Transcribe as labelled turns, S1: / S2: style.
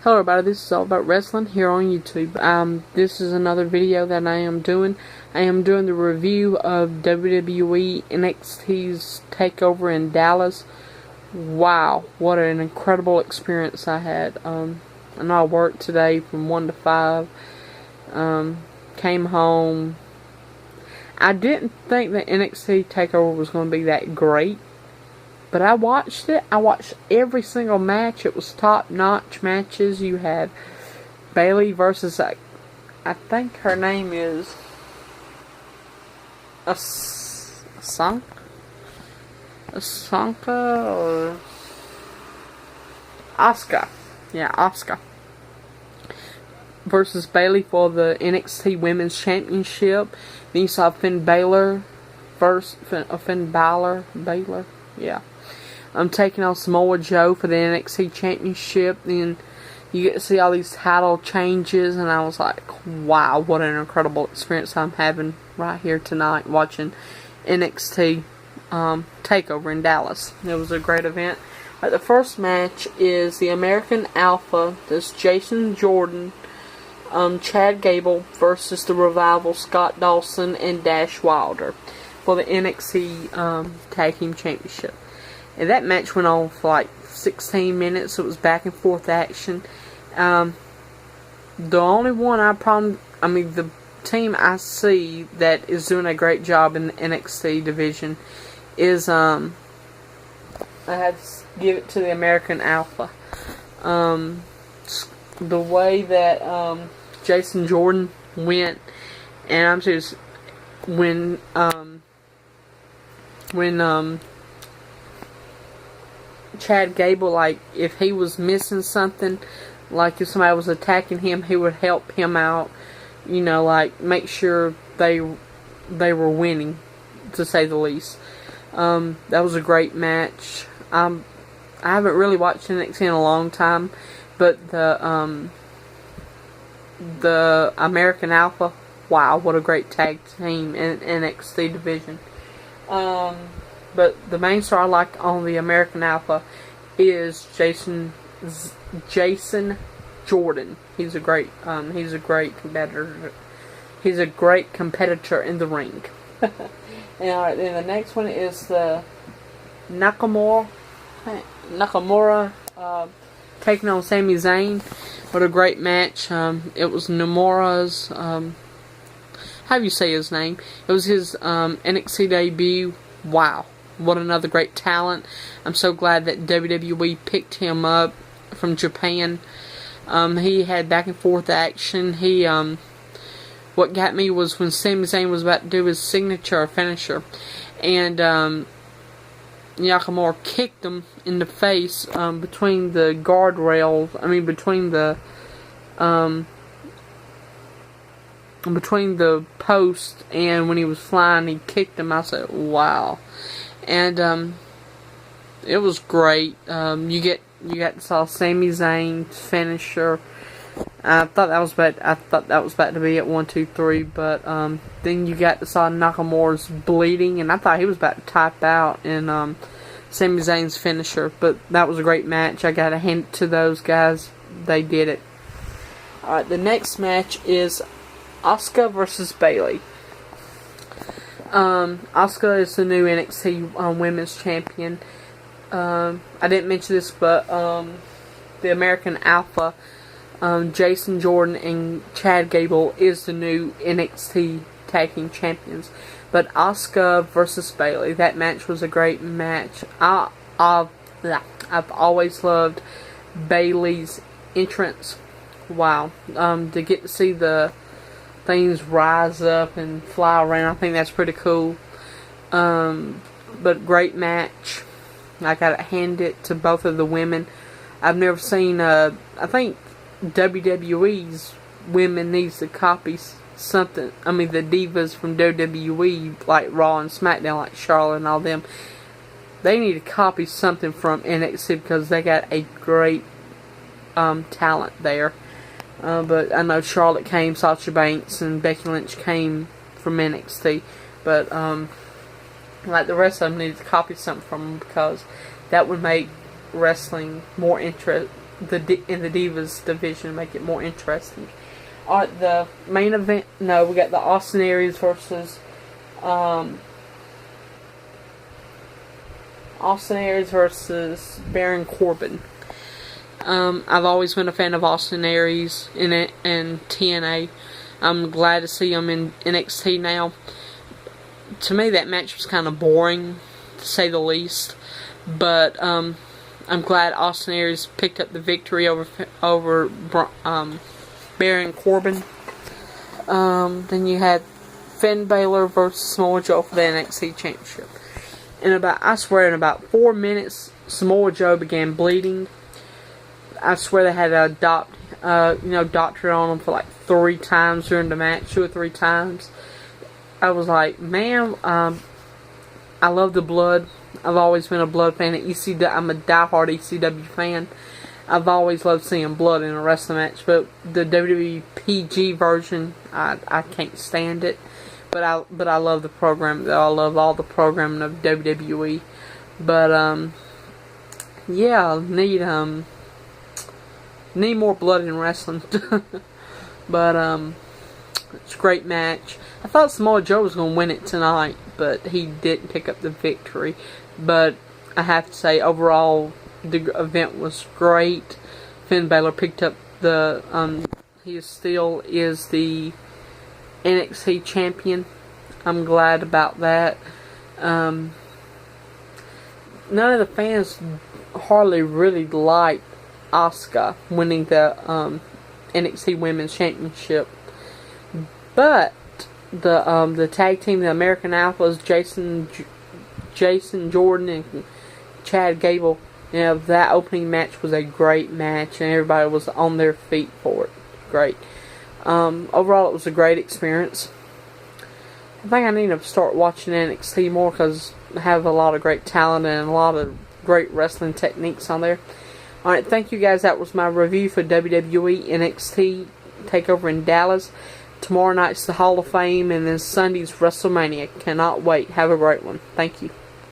S1: Hello everybody, this is all about wrestling here on YouTube. This is another video that I am doing. I am doing the review of WWE NXT's Takeover in Dallas. Wow, what an incredible experience I had. I know I worked today from 1 to 5. Came home. I didn't think that NXT Takeover was going to be that great. But I watched it. I watched every single match. It was top-notch matches. You had Bayley versus, I think her name is Asanka or Asuka. Yeah, Asuka. Versus Bayley for the NXT Womens Championship. Then you saw Finn Balor versus Finn Balor. Yeah. I'm taking on Samoa Joe for the NXT Championship. Then you get to see all these title changes, and I was like, wow, what an incredible experience I'm having right here tonight watching NXT Takeover in Dallas. It was a great event. The first match is the American Alpha. That's Jason Jordan, Chad Gable versus the Revival, Scott Dawson and Dash Wilder for the NXT Tag Team Championship. And that match went on for like 16 minutes. It was back and forth action. The only one the team I see that is doing a great job in the NXT division is, I have to give it to the American Alpha. The way that Jason Jordan went, and I'm just when Chad Gable, like, if he was missing something, like if somebody was attacking him, he would help him out, you know, like, make sure they were winning, to say the least. That was a great match. I haven't really watched NXT in a long time, but the American Alpha, wow, what a great tag team in NXT division. But the main star I like on the American Alpha is Jason Jordan. He's a great competitor. He's a great competitor in the ring. And alright, then the next one is the Nakamura taking on Sami Zayn. What a great match. It was Nomura's how do you say his name? It was his NXT debut. Wow. What another great talent. I'm so glad that WWE picked him up from Japan. He had back and forth action. What got me was when Sami Zayn was about to do his signature finisher, and Nakamura kicked him in the face between the guardrails. Between the post, and when he was flying, he kicked him. I said, wow. And it was great. You got to saw Sami Zayn's finisher. I thought that was about to be at 1, 2, 3, but then you got to saw Nakamura's bleeding, and I thought he was about to tap out in Sami Zayn's finisher. But that was a great match. I got to hand it to those guys. They did it. Alright, the next match is Asuka versus Bayley. Asuka is the new NXT Women's Champion. I didn't mention this, but the American Alpha, Jason Jordan and Chad Gable is the new NXT Tag Team Champions. But Asuka versus Bayley, that match was a great match. I've always loved Bayley's entrance. Wow. To get to see the things rise up and fly around, I think that's pretty cool. But great match. I gotta hand it to both of the women. I've never seen I think WWE's women needs to copy something. The divas from WWE, like Raw and SmackDown, like Charlotte and all them. They need to copy something from NXT because they got a great talent there. But I know Charlotte came, Sasha Banks and Becky Lynch came from NXT. But like the rest of them need to copy something from them, because that would make wrestling more in the Divas division to make it more interesting. Alright, the main event. No, we got the Austin Aries versus Baron Corbin. I've always been a fan of Austin Aries in TNA. I'm glad to see him in NXT now. To me, that match was kind of boring, to say the least. But I'm glad Austin Aries picked up the victory over Baron Corbin. Then you had Finn Balor versus Samoa Joe for the NXT Championship. In about 4 minutes, Samoa Joe began bleeding. I swear they had a doctor on him for like 3 times during the match, 2 or 3 times. I was like, man, I love the blood. I've always been a blood fan. I'm a diehard ECW fan. I've always loved seeing blood in a wrestling match, but the WWE PG version, I can't stand it. But I love the program. I love all the programming of WWE. But yeah, need more blood in wrestling. But it's a great match. I thought Samoa Joe was going to win it tonight, but he didn't pick up the victory. But I have to say, overall, the event was great. Finn Balor picked up he still is the NXT champion. I'm glad about that. None of the fans hardly really liked Asuka winning the NXT Women's Championship, but the tag team, the American Alphas, Jason Jordan and Chad Gable, that opening match was a great match, and everybody was on their feet for it. Great. Overall, it was a great experience. I think I need to start watching NXT more because I have a lot of great talent and a lot of great wrestling techniques on there. Alright, thank you guys. That was my review for WWE NXT Takeover in Dallas. Tomorrow night's the Hall of Fame, and then Sunday's WrestleMania. Cannot wait. Have a great one. Thank you.